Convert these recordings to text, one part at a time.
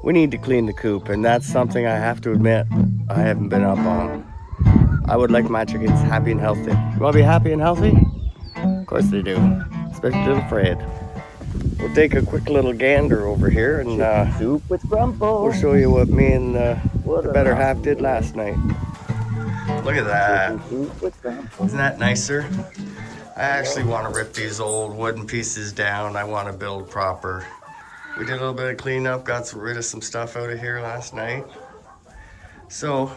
we need to clean the coop, and that's something I have to admit I haven't been up on. I would like my chickens happy and healthy. You want to be happy and healthy? Of course they do, especially little Fred. We'll take a quick little gander over here and soup with Grumbles. we'll show you what me and the better half did last night. Look at that. Isn't that nicer? I actually want to rip these old wooden pieces down. I want to build proper. We did a little bit of cleanup, got rid of some stuff out of here last night. So,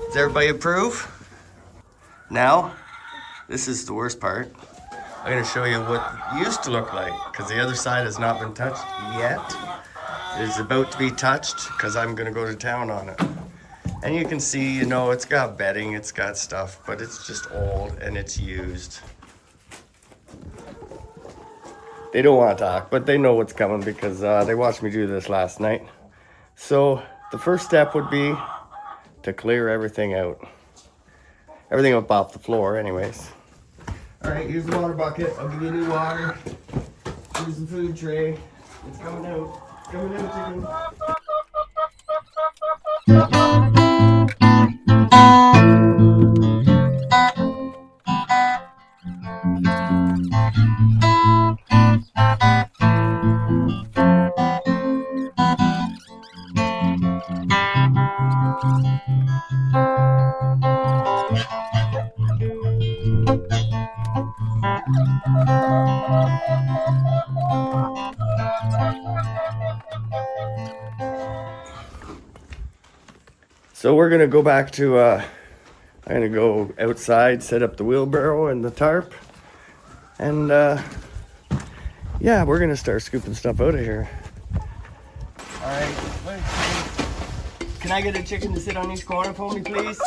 does everybody approve? Now, this is the worst part. I'm going to show you what it used to look like, because the other side has not been touched yet. It is about to be touched, because I'm going to go to town on it. And you can see, you know, it's got bedding, it's got stuff, but it's just old and it's used. They don't want to talk, but they know what's coming because they watched me do this last night. So the first step would be to clear everything out. Everything up off the floor anyways. All right, here's the water bucket. I'll give you new water. Here's the food tray. It's coming out. It's coming out, chicken. So we're gonna go back to, I'm gonna go outside, set up the wheelbarrow and the tarp. And yeah, we're gonna start scooping stuff out of here. All right, can I get a chicken to sit on each corner for me, please?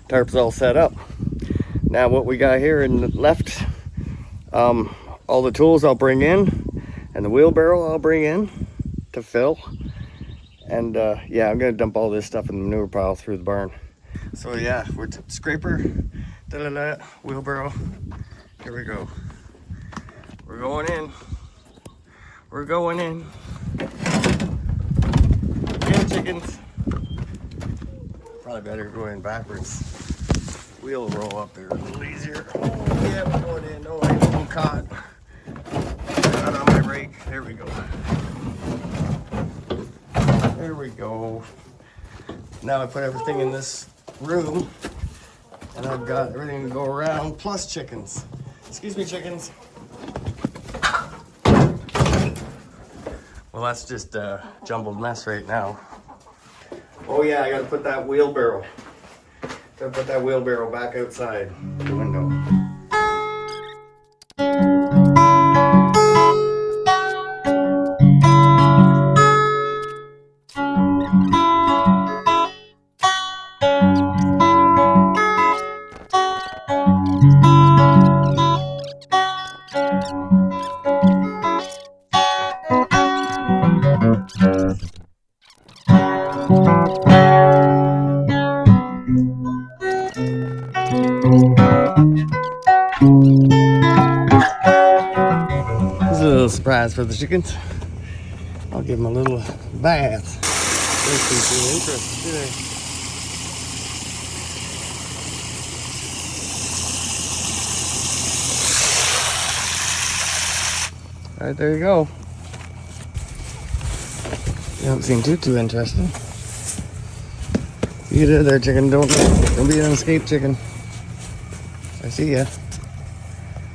Tarp's all set up. Now what we got here in the left, all the tools I'll bring in, and the wheelbarrow I'll bring in to fill. And yeah, I'm gonna dump all this stuff in the manure pile through the barn. So yeah, we're scraper, wheelbarrow. Here we go. We're going in. We're going in. Yeah, chickens. Probably better going backwards. Wheel roll up there a little easier. Yeah, we're going in. Oh, I'm caught. Not on my rake. There we go. There we go. Now I put everything in this room, and I've got everything to go around, plus chickens. Excuse me, chickens. Well, that's just a jumbled mess right now. Oh yeah, I gotta put that wheelbarrow. Gotta put that wheelbarrow back outside the window. This is a little surprise for the chickens. I'll give them a little bath. They seem too interested today. All right, there you go. You don't seem too interested. You get in there, chicken. Don't be an escape chicken. I see ya.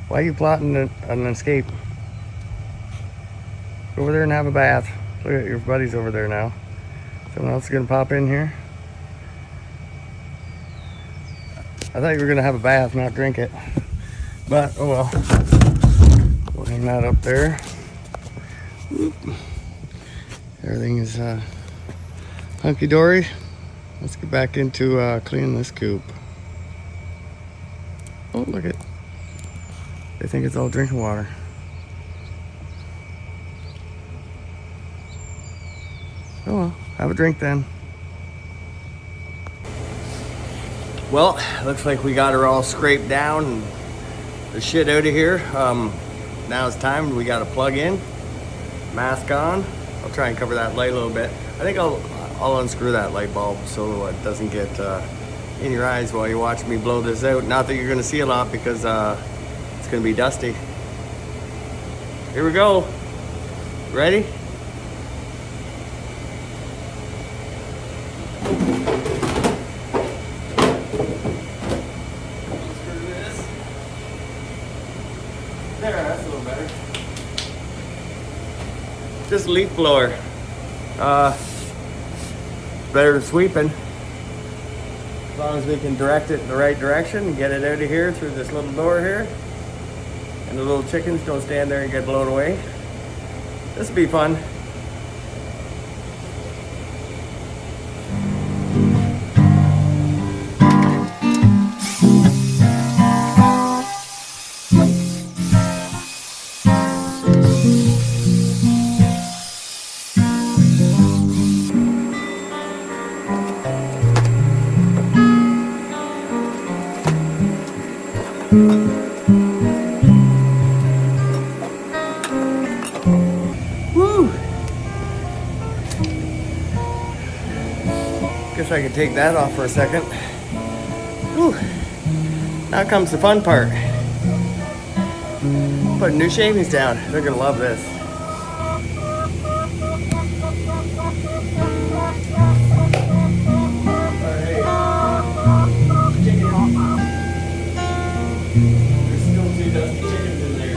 Why are you plotting an escape? Go over there and have a bath. Look at your buddies over there now. Someone else is gonna pop in here. I thought you were gonna have a bath, not drink it. But, oh well. We'll hang that up there. Whoop. Everything is hunky-dory. Let's get back into cleaning this coop. Oh, look at. They think it's all drinking water. Oh well, have a drink then. Well, looks like we got her all scraped down and the shit out of here. Now it's time, we got to plug in, mask on. I'll try and cover that light a little bit. I think I'll unscrew that light bulb so it doesn't get in your eyes while you watch me blow this out. Not that you're gonna see a lot because it's gonna be dusty. Here we go. Ready? Unscrew this. There, that's a little better. Just a leaf blower. Better than sweeping. As long as we can direct it in the right direction and get it out of here through this little door here. And the little chickens don't stand there and get blown away. This will be fun. Guess I could take that off for a second. Whew. Now comes the fun part. Putting new shavings down. They're gonna love this. There's still 2 dusty chickens in there.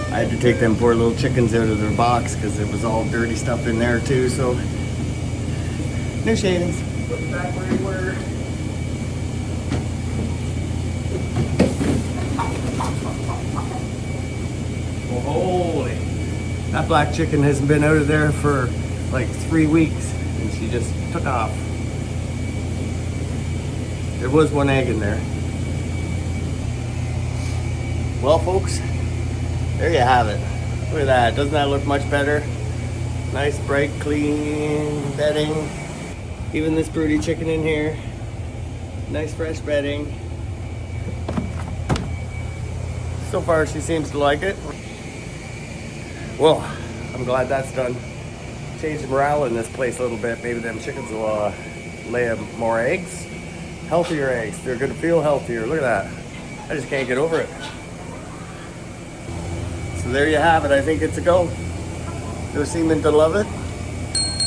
I had to take them poor little chickens out of their box because it was all dirty stuff in there too, so new shavings. Put them back where they were. Oh, holy. That black chicken hasn't been out of there for like 3 weeks and she just took off. There was 1 egg in there. Well, folks, there you have it. Look at that. Doesn't that look much better? Nice, bright, clean bedding. Even this broody chicken in here. Nice, fresh bedding. So far, she seems to like it. Well, I'm glad that's done. Change the morale in this place a little bit. Maybe them chickens will lay more eggs. Healthier eggs. They're gonna feel healthier. Look at that. I just can't get over it. So there you have it. I think it's a go. There seeming to love it.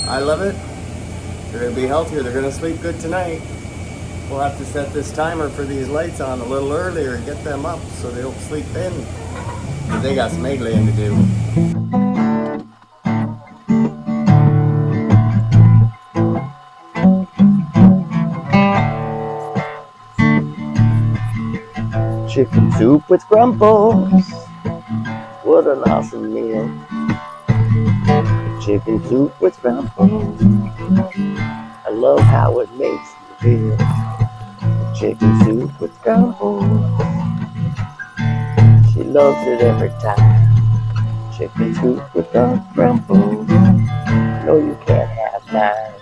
I love it. They're gonna be healthier. They're gonna sleep good tonight. We'll have to set this timer for these lights on a little earlier and get them up so they don't sleep in. But they got some egg laying to do. Chicken soup with Grumbles. What an awesome meal. Chicken soup with Grumbles. I love how it makes me feel. Chicken soup with Grumbles. She loves it every time. Chicken soup with Grumbles. No, you can't have mine.